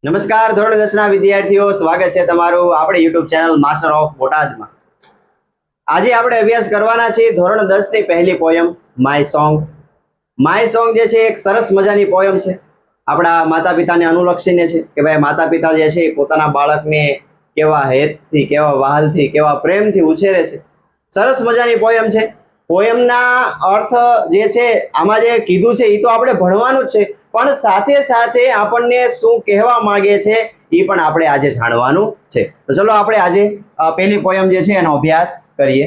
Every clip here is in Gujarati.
નમસ્કાર ધોરણ 10 ના વિદ્યાર્થીઓ, સ્વાગત છે તમારું આપણી YouTube ચેનલ માસ્ટર ઓફ બોટાદમાં. આજે આપણે અભ્યાસ કરવાના છે ધોરણ 10 ની પહેલી poem my song. My song જે છે એક સરસ મજાની પોયમ છે. આપણા માતા પિતાને અનુલક્ષીને છે કે ભાઈ માતા પિતા જે છે પોતાના બાળકને કેવા હેતથી, કેવા વહાલથી, કેવા પ્રેમથી ઉછેરે છે. સરસ મજાની પોયમ છે. પોયમના અર્થ જે છે આમાં જે કીધું છે એ તો આપણે ભણવાનું જ છે, પણ સાથે સાથે આપણને શું કહેવા માંગે છે એ પણ આપણે આજે જાણવાનું છે. તો ચલો આપણે આજે પહેલી પોયમ જે છે એનો અભ્યાસ કરીએ.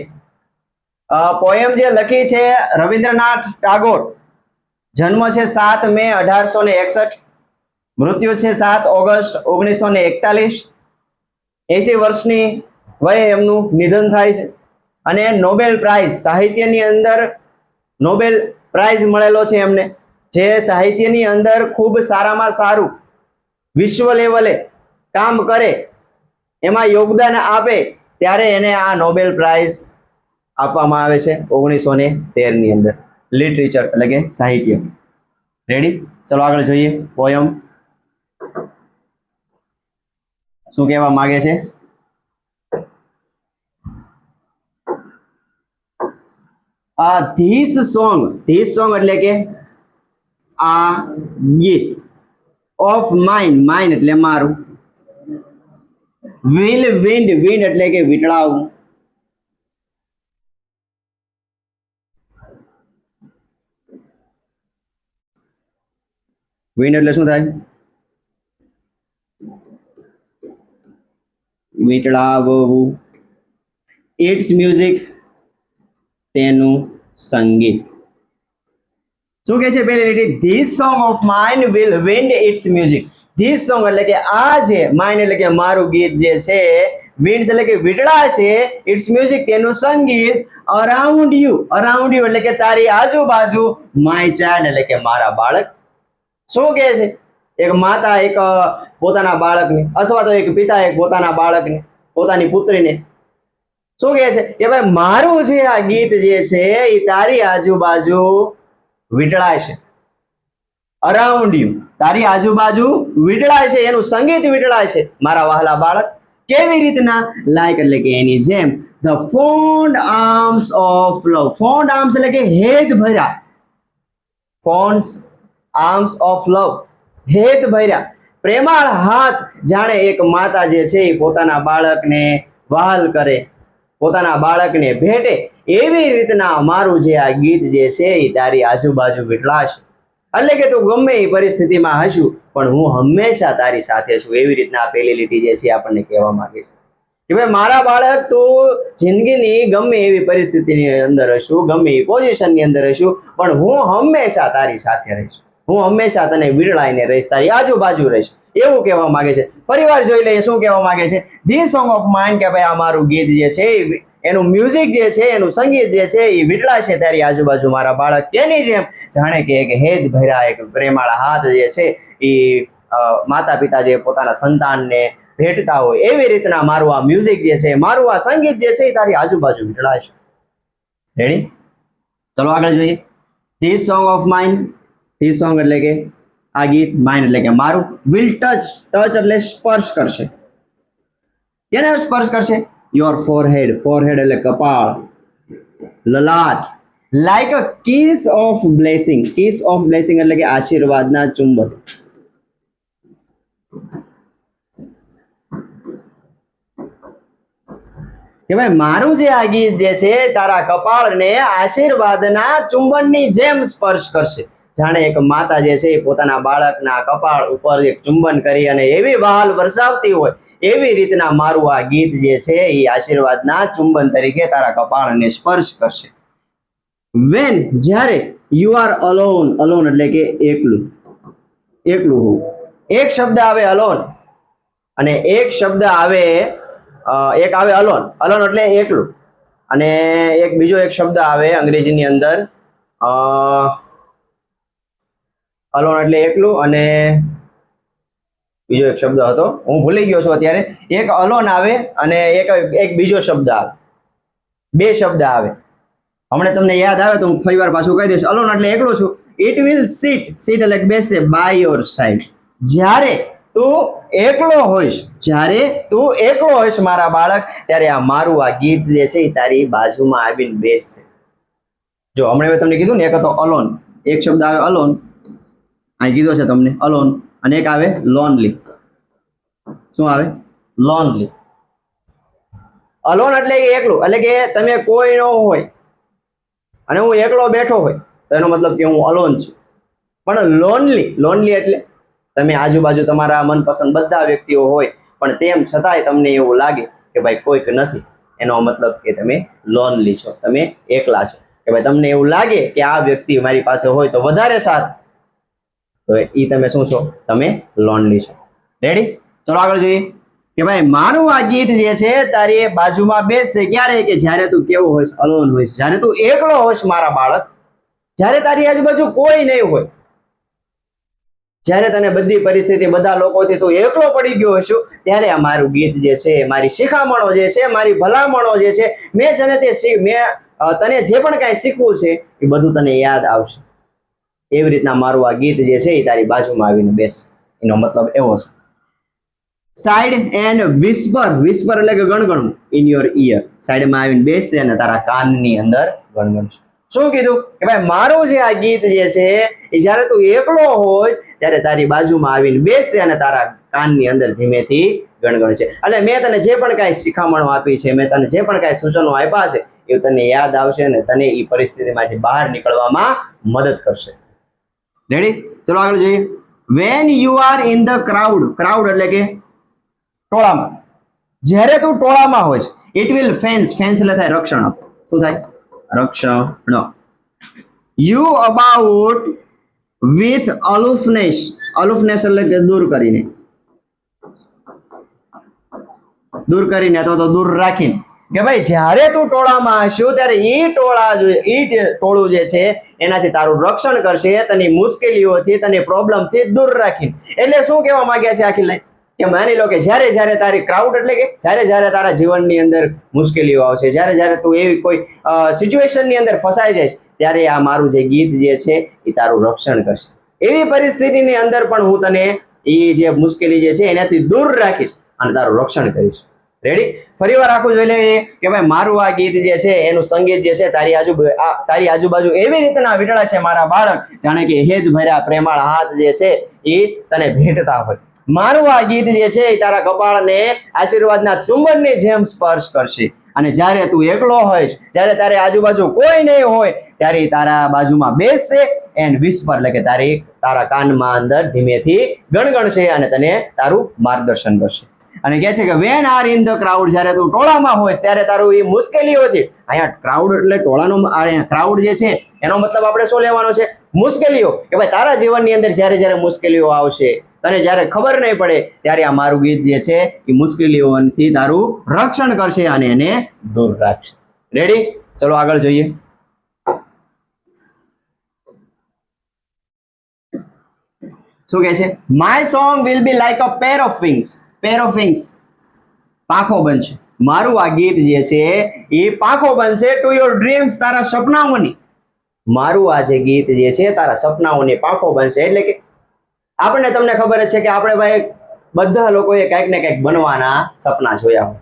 પોયમ જે લખી છે રવિન્દ્રનાથ ટાગોર. જન્મ છે 7 મે 1861, મૃત્યુ છે 7 ઓગસ્ટ 1941. 80 વર્ષની વયે એમનું નિધન થાય છે અને નોબેલ પ્રાઇઝ સાહિત્યની અંદર નોબેલ પ્રાઇઝ મળેલો છે એમને. જે સાહિત્યની અંદર ખૂબ સારામાં સારું વિશ્વ લેવલે કામ કરે, એમાં યોગદાન આપે, ત્યારે એને આ નોબેલ પ્રાઇઝ આપવામાં આવે છે 1913 ની અંદર. લિટરેચર એટલે કે સાહિત્ય. રેડી? ચલો આગળ જોઈએ. પોયમ શું કહેવા માંગે છે? ધીસ સોંગ એટલે કે આ ગીત, ઓફ માઇન એટલે મારું, વિન્ડ એટલે કે વીંટળાવું, વિન્ડ એટલે શું થાય? વીંટળાવવું. ઇટ્સ મ્યુઝિક તેનું સંગીત. શું કહે છે પહેલી લીટી? This song of mine will wind its music. This song એટલે કે આ છે, માઇન એટલે કે મારું ગીત જે છે, વિન્ડ્સ એટલે કે વીંટળા છે, ઇટ્સ મ્યુઝિક તેનું સંગીત, અરાઉન્ડ યુ એટલે કે તારી આજુબાજુ, માય ચાઇલ્ડ એટલે કે મારા બાળક. શું કહે છે? એક માતા એક પોતાના બાળકને, અથવા તો એક પિતા એક પોતાના બાળકને, પોતાની પુત્રીને શું કહે છે કે ભાઈ મારું જે આ ગીત જે છે એ તારી આજુબાજુ વીંટળાય છે. અરાઉન્ડ યુ, તારી આજુબાજુ વીંટળાય છે, એનું સંગીત વીંટળાય છે મારા વહાલા બાળક. કેવી રીતના? લાઈક એટલે કે એની જેમ. The found arms of love. Found arms એટલે કે હેત ભર્યા. ફોન્ડ આર્મ્સ ઓફ લવ, હેત ભર્યા પ્રેમાળ હાથ, જાણે એક માતા જે છે એ પોતાના બાળકને વહાલ કરે, પોતાના બાળકને ભેટે, એવી રીતના મારું જે આ ગીત જે છે એ તારી આજુબાજુ વીંટળાશે. એટલે કે તું ગમે એ પરિસ્થિતિમાં હશું પણ હું હંમેશા તારી સાથે છું. એવી રીતના પહેલી લીટી જે છે આપણને કહેવા માંગે છે કે ભાઈ મારા બાળક, તું જિંદગીની ગમે એવી પરિસ્થિતિની અંદર હશું, ગમે એ પોઝિશનની અંદર હશું, પણ હું હંમેશા તારી સાથે રહીશ. હું હંમેશા તને વીંટળાઈને રહીશ, તારી આજુબાજુ રહીશ. એવું કહેવા માંગે છે. ફરીવાર જોઈ લઈએ શું કહેવા માંગે છે. ધી સોંગ ઓફ માઇન, કે ભાઈ આ મારું ગીત જે છે, એનું મ્યુઝિક જે છે, એનું સંગીત જે છે એ વીંટળાય છે તારી આજુબાજુ મારા બાળક. તેની જેમ જાણે કે એક હેત ભર્યા, એક પ્રેમાળા હાથ જે છે એ માતા પિતા જે પોતાના સંતાનને ભેટતા હોય, એવી રીતના મારું આ મ્યુઝિક જે છે, મારું આ સંગીત જે છે એ તારી આજુબાજુ વીંટળાય છે. રેડી? ચલો આગળ જોઈએ. This song of mine, this song એટલે કે આ ગીત, માઇન એટલે કે મારું, વિલ ટચ એટલે સ્પર્શ કરશે. કેને સ્પર્શ કરશે? યોર ફોરહેડ એટલે કપાળ, લલાટ. Like a kiss of blessing એટલે કે આશીર્વાદના ચુંબન. કે ભાઈ મારું જે આ ગીત જે છે તારા કપાળને આશીર્વાદના ચુંબનની જેમ સ્પર્શ કરશે. જાણે એક માતા જે છે એ પોતાના બાળકના કપાળ ઉપર એક ચુંબન કરી અને એવી વહાલ વરસાવતી હોય, એવી રીતના મારું આ ગીત જે છે એ આશીર્વાદના ચુંબન તરીકે તારા કપાળને સ્પર્શ કરશે. વેન, જ્યારે, યુ આર અલોન એટલે કે એકલું હોવું. એક શબ્દ આવે અલોન અને એક શબ્દ આવે એક આવે અલોન એટલે એકલું, અને એક બીજો એક શબ્દ આવે અંગ્રેજીની અંદર અલોન એટલે એકલું, અને બીજો એક શબ્દ હતો, હું ભૂલી ગયો છું અત્યારે. એક અલોન આવે અને એક બીજો શબ્દ આવે, બે શબ્દ આવે. હમણાં તમને યાદ આવે તો હું ફરીવાર પાછું કહી દઈશ. અલોન એટલે એકલો છું. ઇટ વિલ સીટ એટલે બેસે બાય યોર સાઈડ. જ્યારે તું એકલો હોઈશ, જ્યારે તું એકલો હોઈશ મારા બાળક, ત્યારે આ મારું આ ગીત જે છે એ તારી બાજુમાં આવીને બેસશે. જો હમણાં મેં તમને કીધું ને, એક હતો અલોન, એક શબ્દ આવે અલોન, અહીં કીધો છે તમને અલોન, અને એક આવે લોનલી. શું આવે? લોનલી. અલોન એટલે કે એકલું, એટલે કે તમે કોઈ ન હોય અને હું એકલો બેઠો હોય તો એનો મતલબ કે હું અલોન છું. પણ લોનલી, લોનલી એટલે તમે આજુબાજુ તમારા મનપસંદ બધા વ્યક્તિઓ હોય પણ તેમ છતાંય તમને એવું લાગે કે ભાઈ કોઈક નથી, એનો મતલબ કે તમે લોનલી છો, તમે એકલા છો. કે ભાઈ તમને એવું લાગે કે આ વ્યક્તિ મારી પાસે હોય તો વધારે સારું, તો એ તમે શું છો? તમે લોનલી છો. રેડી? ચલો આગળ જોઈએ કે ભાઈ મારું આ ગીત જે છે તારી બાજુમાં બેસશે ક્યારે? કે જ્યારે તું કેવો હોઈશ? અલોન હોઈશ, જ્યારે તું એકલો હોઈશ મારા બાળક, જ્યારે તારી આજુબાજુ કોઈ નહીં હોય, જ્યારે તને બધી પરિસ્થિતિ બધા લોકોથી તું એકલો પડી ગયો હશું, ત્યારે આ મારું ગીત જે છે, મારી શિખામણો જે છે, મારી ભલામણો જે છે, મેં તને જે પણ કાંઈ શીખવું છે એ બધું તને યાદ આવશે. એવી રીતના મારું આ ગીત જે છે એ તારી બાજુમાં આવીને બેસ. એનો મતલબ એવો છે. સાઈડ એન્ડ વિસ્પર, વિસ્પર એટલે કે ગણગણવું, ઇન યોર ઇયર, સાઈડમાં આવીને બેસશે અને તારા કાનની અંદર ગણગણશે. શું કીધું? કે ભાઈ મારું જે આ ગીત જે છે એ જ્યારે તું એકલો હોઈશ ત્યારે તારી બાજુમાં આવીને બેસશે અને તારા કાનની અંદર ધીમેથી ગણગણશે. એટલે મેં તને જે પણ કાંઈ શિખામણો આપી છે, મેં તને જે પણ કાંઈ સૂચનો આપ્યા છે એ તને યાદ આવશે અને તને એ પરિસ્થિતિમાંથી બહાર નીકળવામાં મદદ કરશે. રેડી? ચલો આગળ જોઈએ. When you are in the crowd, crowd એટલે કે ટોળામાં, જ્યારે તું ટોળામાં હોઈશ, ઇટ વિલ ફેન્સ, ફેન્સ એટલે થાય રક્ષણ. શું થાય? રક્ષણ. યુ અબાઉટ વિથ અલુફનેસ, અલુફનેસ એટલે કે દૂર કરીને, દૂર કરીને અથવા તો દૂર રાખીને. કે ભાઈ જ્યારે તું ટોળામાં હશું ત્યારે એ ટોળું જે છે એનાથી તારું રક્ષણ કરશે, તને મુશ્કેલીઓથી, તને પ્રોબ્લેમથી દૂર રાખીને. એટલે શું કહેવા માંગ્યા છે આખી લાઈન? કે માની લો કે જ્યારે જ્યારે તારી ક્રાઉડ એટલે કે જ્યારે જ્યારે તારા જીવનની અંદર મુશ્કેલીઓ આવશે, જ્યારે જ્યારે તું એવી કોઈ સિચ્યુએશનની અંદર ફસાઈ જઈશ, ત્યારે આ મારું જે ગીત જે છે એ તારું રક્ષણ કરશે. એવી પરિસ્થિતિની અંદર પણ હું તને એ જે મુશ્કેલી જે છે એનાથી દૂર રાખીશ અને તારું રક્ષણ કરીશ. રેડી? ફરી વાર આખું જોઈ લઈએ કે ભાઈ મારું આ ગીત જે છે એનું સંગીત જે છે તારી આજુબાજુ એવી રીતના વીંટળાશે મારા બાળક, જાણે કે હેત ભર્યા પ્રેમાળ હાથ જે છે એ તને ભેટતા હોય. મારું આ ગીત જે છે એ તારા કપાળને આશીર્વાદના ચુંબનની જેમ સ્પર્શ કરશે. અને જ્યારે તું એકલો હોઈશ, જ્યારે તારે આજુબાજુ કોઈ નહીં હોય, ત્યારે તારા બાજુમાં બેસશે એન્ડ વિસ્પર એટલે કે તારા કાનમાં અંદર ધીમેથી ગણગણશે અને તને તારું માર્ગદર્શન કરશે. અને કહે છે કે van are in the crowd, જ્યારે તું ટોળામાં હોઈશ ત્યારે તારું એ મુશ્કેલીઓથી, અહીંયા ક્રાઉડ એટલે ટોળાનો, ક્રાઉડ જે છે એનો મતલબ આપણે શું લેવાનો છે? મુશ્કેલીઓ. કે ભાઈ તારા જીવનની અંદર જ્યારે જ્યારે મુશ્કેલીઓ આવશે, તને જ્યારે ખબર નહીં પડે, ત્યારે આ મારું ગીત જે છે એ મુશ્કેલીઓથી તારું રક્ષણ કરશે અને એને દૂર રાખશે. રેડી? ચલો આગળ જોઈએ. શું કહે છે? My song will be like a pair of wings, pair of wings, પાંખો બનશે. મારું આ ગીત જે છે એ પાંખો બનશે ટુ યોર ડ્રીમ્સ, તારા સપનાઓની. મારું આ જે ગીત જે છે તારા સપનાઓની પાંખો બનશે. એટલે કે આપણને, તમને ખબર જ છે કે આપણે ભાઈ બધા લોકોએ કંઈક ને કંઈક બનવાના સપના જોયા હોય.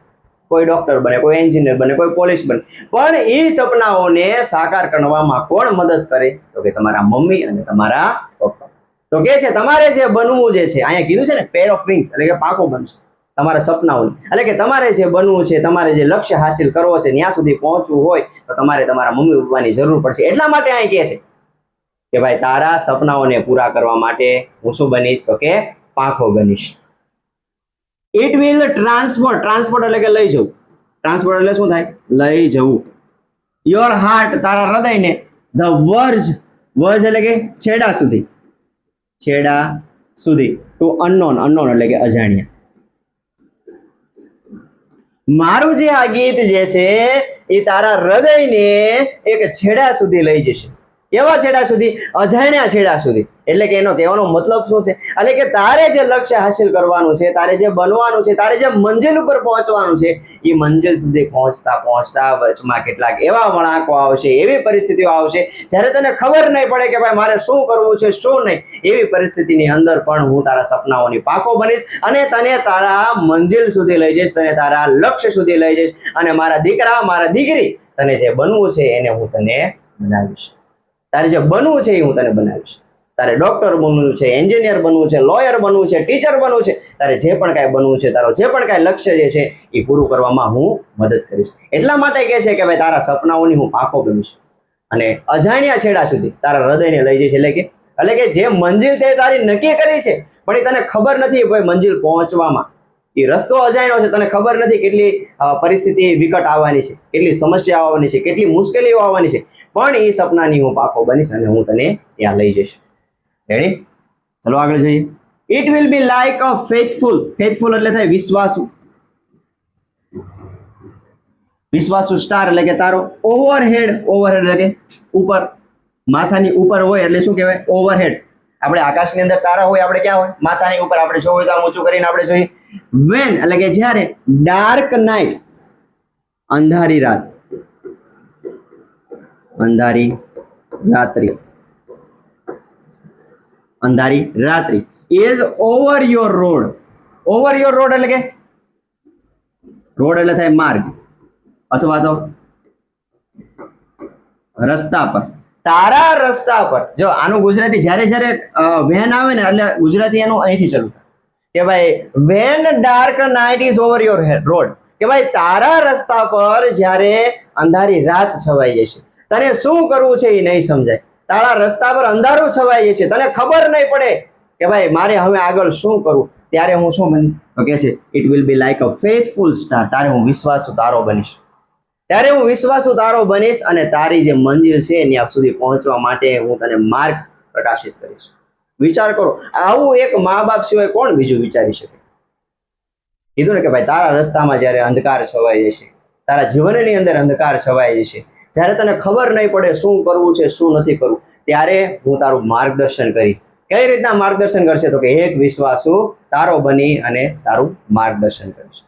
કોઈ ડોક્ટર બને, કોઈ એન્જિનિયર બને, કોઈ પોલીસ બને, પણ એ સપનાઓને સાકાર કરવામાં કોણ મદદ કરે? તો કે તમારા મમ્મી અને તમારા પપ્પા. તો કે છે તમારે જે બનવું જે છે, અહીંયા કીધું છે ને પેર ઓફ વિંગ્સ એટલે કે પાંખો બનશે તમારા સપનાઓની. એટલે કે તમારે જે બનવું છે, તમારે જે લક્ષ્ય હાસિલ કરવો છે, ત્યાં સુધી પહોંચવું હોય તો તમારે તમારા મમ્મી પપ્પાની જરૂર પડશે. એટલા માટે અહીં કહે છે કે ભાઈ તારા સપનાઓને પૂરા કરવા માટે હું શું બનીશ? તો કે પાંખો બનીશ. ઇટ વિલ ટ્રાન્સપોર્ટ, ટ્રાન્સપોર્ટ એટલે કે લઈ જવું, ટ્રાન્સપોર્ટ એટલે શું થાય? લઈ જવું. યોર હાર્ટ, તારા હૃદયને, ધ વર્જ, વર્જ એટલે કે છેડા સુધી, છેડા સુધી, ટુ અનનોન, અનનોન એટલે કે અજાણ્યા. મારું જે આ ગીત જે છે એ તારા હૃદયને એક છેડા સુધી લઈ જશે. કેવા છેડા સુધી? અજાણ્યા છેડા સુધી. એટલે કે એનો કહેવાનો મતલબ શું છે? એટલે કે તારે જે લક્ષ્ય હાસિલ કરવાનું છે, તારે જે બનવાનું છે, તારે જે મંજિલ ઉપર પહોંચવાનું છે, એ મંજિલ સુધી પહોંચતા પહોંચતા વચમાં કેટલાક એવા વળાંકો આવશે, એવી પરિસ્થિતિઓ આવશે જ્યારે તને ખબર નહીં પડે કે ભાઈ મારે શું કરવું છે, શું નહીં. એવી પરિસ્થિતિની અંદર પણ હું તારા સપનાઓની પાકો બનીશ અને તને તારા મંજિલ સુધી લઈ જઈશ, તને તારા લક્ષ્ય સુધી લઈ જઈશ. અને મારા દીકરા, મારા દીકરી, તને જે બનવું છે એને હું તને બનાવીશ. તારે જે બનવું છે એ હું તને બનાવીશ. તારે ડોક્ટર બનવું છે, એન્જિનિયર બનવું છે, લોયર બનવું છે, ટીચર બનવું છે, તારે જે પણ કાંઈ બનવું છે, તારો જે પણ કાંઈ લક્ષ્ય જે છે એ પૂરું કરવામાં હું મદદ કરીશ. એટલા માટે કહે છે કે ભાઈ તારા સપનાઓની હું પાકો બનીશ અને અજાણ્યા છેડા સુધી તારા હૃદયને લઈ જઈશ. એટલે કે જે મંજિલ તે તારી નક્કી કરી છે પણ એ તને ખબર નથી ભાઈ મંજિલ પહોંચવામાં એ રસ્તો અજાણ્યો છે, તને ખબર નથી કેટલી પરિસ્થિતિ વિકટ આવવાની છે, કેટલી સમસ્યાઓ આવવાની છે, કેટલી મુશ્કેલીઓ આવવાની છે, પણ એ સપનાની હું પાકો બનીશ અને હું તને ત્યાં લઈ જઈશ. રેડી? ચલો આગળ જઈએ. It will be like a faithful. Faithful એટલે થાય વિશ્વાસુ. વિશ્વાસુ સ્ટાર એટલે કે તારો. ઓવરહેડ, ઓવરહેડ એટલે કે ઉપર, માથાની ઉપર હોય એટલે શું કહેવાય? ઓવરહેડ. આપણે આકાશની અંદર તારા હોય, આપણે ક્યાં હોય? માથાની ઉપર. આપણે જોવું તો આમ ઊંચું કરીને આપણે જોઈએ. વેન એટલે કે જ્યારે. ડાર્ક નાઇટ, અંધારી રાત, અંધારી રાત્રિ, અંધારી રાત્રિ is over your road. Over your road એટલે કે રોડ એટલે થાય માર્ગ અથવા તો રસ્તા પર. તારા રસ્તા પર. જો આનું ગુજરાતી જ્યારે જ્યારે વેન આવે ને એટલે ગુજરાતી એનું અહીંથી શરૂ થાય કે ભાઈ van dark night is over your road, કે ભાઈ તારા રસ્તા પર જ્યારે અંધારી રાત છવાઈ જશે, તને શું કરવું છે એ નહીં સમજાય. તારા રસ્તા પર અંધારું છવાઈ જશે, તને ખબર નહીં પડે કે ભાઈ મારે હવે આગળ શું કરવું, ત્યારે હું શું બનીશ? તો કે છે it will be like a faithful star. તારે હું વિશ્વાસુ તારો બનીશ. ત્યારે હું વિશ્વાસુ તારો બનીશ અને તારી જે મંજિલ છે ત્યાં સુધી પહોંચવા માટે હું તને માર્ગ પ્રકાશિત કરીશ. વિચાર કરો, આવું એક મા બાપ સિવાય કોણ બીજું વિચારી શકે? કીધું ને કે ભાઈ તારા રસ્તામાં જ્યારે અંધકાર છવાઈ જશે, તારા જીવનની અંદર અંધકાર છવાઈ જશે, જ્યારે તને ખબર નહીં પડે શું કરવું છે, શું નથી કરવું, ત્યારે હું તારું માર્ગદર્શન કરી. કઈ રીતના માર્ગદર્શન કરશે? તો કે એક વિશ્વાસુ તારો બની અને તારું માર્ગદર્શન કરીશ.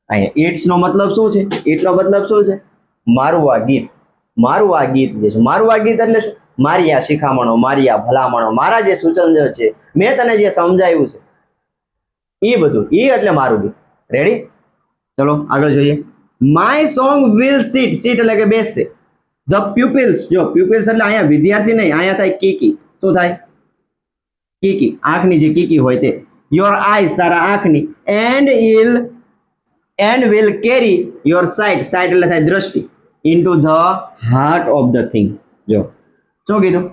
અહીંયા ઇટ્સ નો મતલબ શું છે? ઇટ નો મતલબ શું છે? મારું આ ગીત. મારું આ ગીત જે છે, મારું આ ગીત એટલે શું? મારી આ શિખામણો, મારી આ ભલામણો, મારા જે સૂચનો છે, મેં તને જે સમજાવ્યું છે એ બધું, એ એટલે મારું ગીત. રેડી? ચલો આગળ જોઈએ. My song will seat. Seat એટલે કે બેસશે. The pupils. જો પ્યુપિલ્સ એટલે અહીંયા વિદ્યાર્થી નહીં, અહીંયા થાય કીકી. શું થાય? કીકી. આંખની જે કીકી હોય તે. યોર આઈઝ, તારા આંખની. And will carry your site. Site એટલે થાય દ્રષ્ટિ. Into the heart of the thing. જો શું કીધું?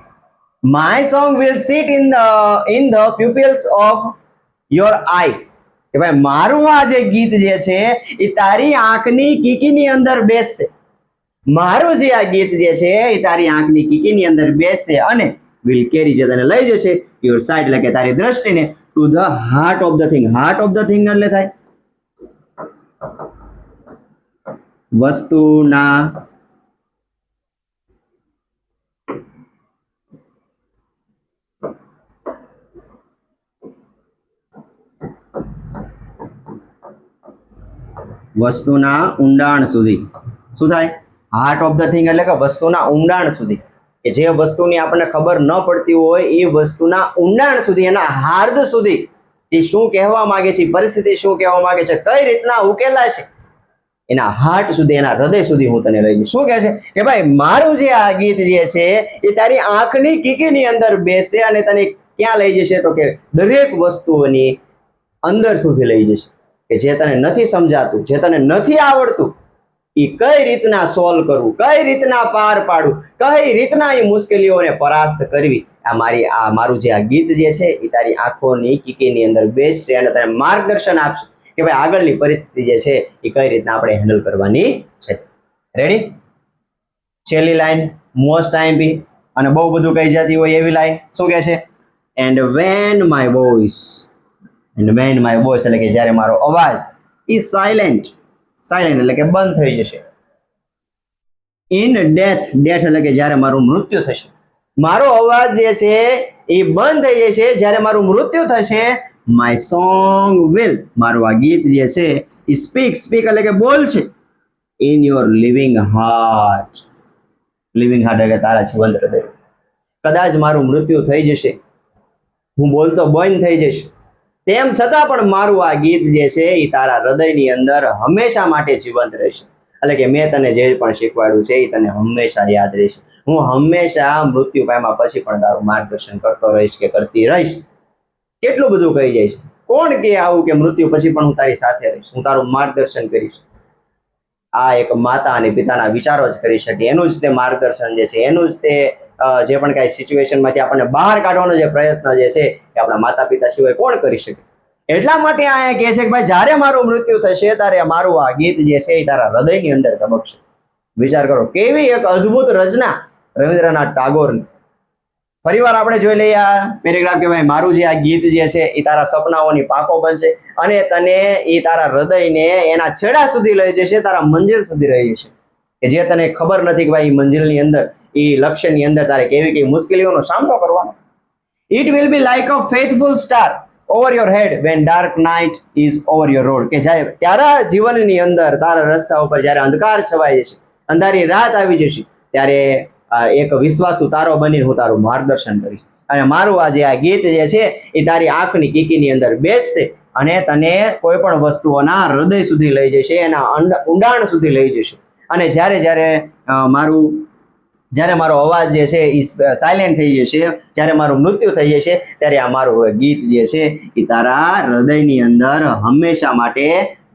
My song will sit in the pupils of your eyes. કે ભાઈ મારું આ જે ગીત જે છે એ તારી આંખની કીકીની અંદર બેસશે. મારું જે આ ગીત જે છે એ તારી આંખની કીકીની અંદર બેસશે અને વિલ કેરી જે તને લઈ જશે યોર સાઇટ એટલે કે તારી દ્રષ્ટિને to the heart of the thing. Heart of the thing એટલે થાય વસ્તુના ઊંડાણ સુધી. શું થાય? હાર્ટ ઓફ ધ થિંગ એટલે કે વસ્તુના ઊંડાણ સુધી, કે જે વસ્તુની આપણને ખબર ન પડતી હોય એ વસ્તુના ઊંડાણ સુધી, એના હાર્દ સુધી એ શું કહેવા માંગે છે, પરિસ્થિતિ શું કહેવા માંગે છે, કઈ રીતના ઉકેલાય છે, એના હાર્ટ સુધી, એના હૃદય સુધી હું તને લઈ જઈશ. શું કહે છે કે ભાઈ મારું જે આ ગીત જે છે એ તારી આંખની કીકીની અંદર બેસશે અને તને ક્યાં લઈ જશે? તો કે દરેક વસ્તુઓની અંદર સુધી લઈ જશે, કે જે તને નથી સમજાતું, જે તને નથી આવડતું, એ કઈ રીતના સોલ્વ કરવું, કઈ રીતના પાર પાડવું, કઈ રીતના એ મુશ્કેલીઓને પરાસ્ત કરવી. મારું જે આ ગીત જે છે એ તારી આંખોની કીકીની અંદર બેસશે અને તને માર્ગદર્શન આપશે કે ભાઈ આગળની પરિસ્થિતિ જે છે એ કઈ રીતના આપણે હેન્ડલ કરવાની છે. રેડી? છેલ્લી લાઈન મોસ્ટ આઈએમપી અને બહુ બધું કહી જતી હોય એવી લાઈન. શું કહે છે? And when my voice. And when my voice એટલે કે જ્યારે મારો અવાજ ઇઝ સાયલેન્ટ. સાયલેન્ટ એટલે કે બંધ થઈ જશે. In death. ડેથ એટલે કે જ્યારે મારું મૃત્યુ થશે. મારો અવાજ જે છે એ બંધ થઈ જશે જ્યારે મારું મૃત્યુ થશે. માય સોંગ વિલ, મારું આ ગીત જે છે એ સ્પીક એટલે કે બોલશે in your living heart. Living heart એટલે તારા જીવંત હૃદય. કદાચ મારું મૃત્યુ થઈ જશે, હું બોલતો બંધ થઈ જઈશ, તેમ છતાં પણ મારું આ ગીત જે છે એ તારા હૃદયની અંદર હંમેશા માટે જીવંત રહેશે. એટલે કે મેં તને જે પણ શીખવાડ્યું છે એ તને હંમેશા યાદ રહેશે. હું હંમેશા મૃત્યુ પામ્યા પછી પણ તારું માર્ગદર્શન કરતો રહીશ કે કરતી રહીશ. કેટલું બધું કહી જઈશ. કોણ કે આવું કે મૃત્યુ પછી પણ હું તારી સાથે રહીશ, હું તારું માર્ગદર્શન કરીશ. આ એક માતા અને પિતાના વિચારો જ કરી શકે. એનું જ તે માર્ગદર્શન જે છે, એનું જ તે જે પણ કાંઈ સિચ્યુએશનમાંથી આપણને બહાર કાઢવાનો જે પ્રયત્ન જે છે એ આપણા માતા પિતા સિવાય કોણ કરી શકે. એટલા માટે અહીંયા કહે છે કે ભાઈ જ્યારે મારું મૃત્યુ થશે ત્યારે મારું આ ગીત જે છે એ તારા હૃદયની અંદર ધબકશે. વિચાર કરો કેવી એક અદ્ભુત રચના રવિન્દ્રનાથ ટાગોરની. ફરીવાર આપણે જોઈ લઈએ આ પેરેગ્રાફ કે ભાઈ મારું જે આ ગીત જે છે એ તારા સપનાઓની પાંખો બનશે અને તને એ તારા હૃદયને એના છેડા સુધી લઈ જશે, તારા મંજિલ સુધી લઈ જશે. કે જે તને ખબર નથી કે ભાઈ મંજિલની અંદર, એ લક્ષ્યની અંદર તારે કેવી કેવી મુશ્કેલીઓનો સામનો કરવાનો. It will be like a faithful star over your head when dark night is over your road. કે જ્યારે તારા જીવનની અંદર, તારા રસ્તા ઉપર જ્યારે અંધકાર છવાઈ જશે, અંધારી રાત આવી જશે, ત્યારે એક વિશ્વાસુ તારો બની હું તારું માર્ગદર્શન કરીશ. અને મારું આ જે આ ગીત જે છે એ તારી આંખની કીકીની અંદર બેસશે અને તને કોઈ પણ વસ્તુઓના હૃદય સુધી લઈ જશે, એના ઊંડાણ સુધી લઈ જશે. અને જ્યારે મારો અવાજ જે છે એ સાયલેન્ટ થઈ જશે, જ્યારે મારું મૃત્યુ થઈ જશે, ત્યારે આ મારું ગીત જે છે એ તારા હૃદયની અંદર હંમેશા માટે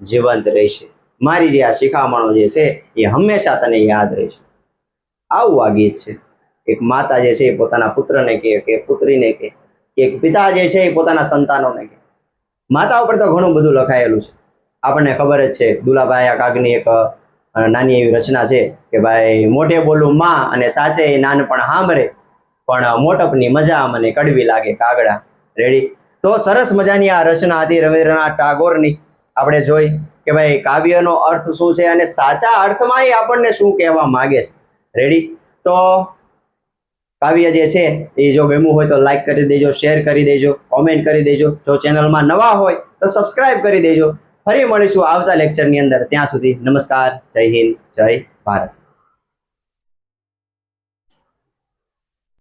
જીવંત રહેશે. મારી જે આ શિખામણો જે છે એ હંમેશા તને યાદ રહેશે. આવું આ ગીત છે. એક માતા જે છે એ પોતાના પુત્રને કે પુત્રીને કે એક પિતા જે છે એ પોતાના સંતાનોને કે. માતા ઉપર તો ઘણું બધું લખાયેલું છે, આપણને ખબર જ છે. દુલાભાઈ કાગની એક નાની એવી રચના છે કે ભાઈ મોઢે બોલું માં અને સાચે નાનપણ સાંભળે, પણ મોટપની મજા મને કડવી લાગે કાગડા. રેડી? તો સરસ મજાની આ રચના હતી રવિન્દ્રનાથ ટાગોરની. આપણે જોઈ કે ભાઈ કાવ્યનો અર્થ શું છે અને સાચા અર્થમાં એ આપણને શું કહેવા માંગે છે. રેડી? તો કાવ્ય જે છે એ જો ગમ્યું હોય તો લાઈક કરી દેજો, શેર કરી દેજો, કોમેન્ટ કરી દેજો. જો ચેનલમાં નવા હોય તો સબસ્ક્રાઇબ કરી દેજો. ફરી મળીશું આવતા લેક્ચરની અંદર. ત્યાં સુધી નમસ્કાર, જય હિન્દ, જય ભારત.